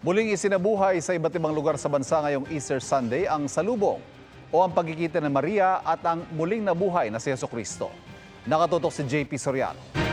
Muling isinabuhay sa iba't ibang lugar sa bansa ngayong Easter Sunday ang salubong o ang pagkikita ng Maria at ang muling nabuhay na si Jesucristo. Nakatutok si JP Soriano.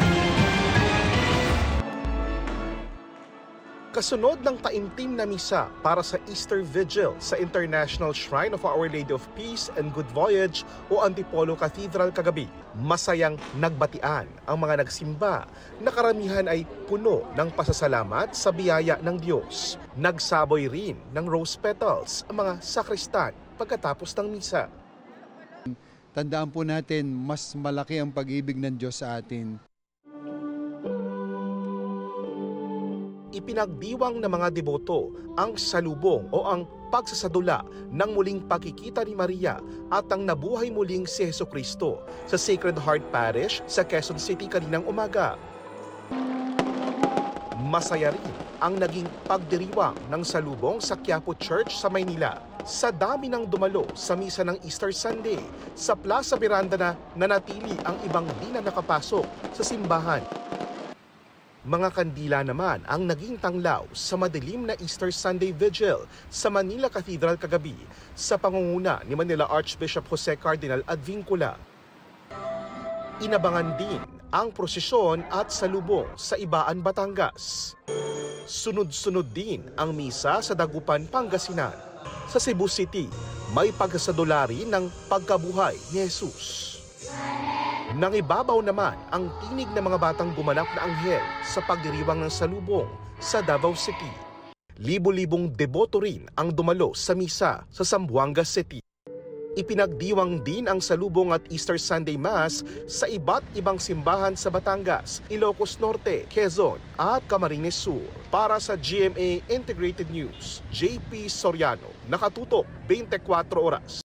Kasunod ng taimtim na misa para sa Easter Vigil sa International Shrine of Our Lady of Peace and Good Voyage o Antipolo Cathedral kagabi, masayang nagbatian ang mga nagsimba na karamihan ay puno ng pasasalamat sa biyaya ng Diyos. Nagsaboy rin ng rose petals ang mga sakristan pagkatapos ng misa. Tandaan po natin, mas malaki ang pag-ibig ng Diyos sa atin. Ipinagdiwang ng mga deboto ang salubong o ang pagsasadula ng muling pagkikita ni Maria at ang nabuhay muling si Jesucristo sa Sacred Heart Parish sa Quezon City kaninang umaga. Masaya rin ang naging pagdiriwang ng salubong sa Quiapo Church sa Maynila. Sa dami ng dumalo sa misa ng Easter Sunday, sa Plaza Miranda na nanatili ang ibang di na nakapasok sa simbahan. Mga kandila naman ang naging tanglaw sa madilim na Easter Sunday Vigil sa Manila Cathedral kagabi sa pangunguna ni Manila Archbishop Jose Cardinal Advincula. Inabangan din ang prosesyon at salubong sa Ibaan, Batangas. Sunod-sunod din ang misa sa Dagupan, Pangasinan. Sa Cebu City, may pagkasadula rin ng pagkabuhay ni Jesus. Nangibabaw naman ang tinig ng mga batang gumanap na anghel sa pagdiriwang ng salubong sa Davao City. Libo-libong deboto rin ang dumalo sa misa sa Zamboanga City. Ipinagdiwang din ang salubong at Easter Sunday Mass sa iba't ibang simbahan sa Batangas, Ilocos Norte, Quezon at Camarines Sur. Para sa GMA Integrated News, JP Soriano, nakatutok 24 oras.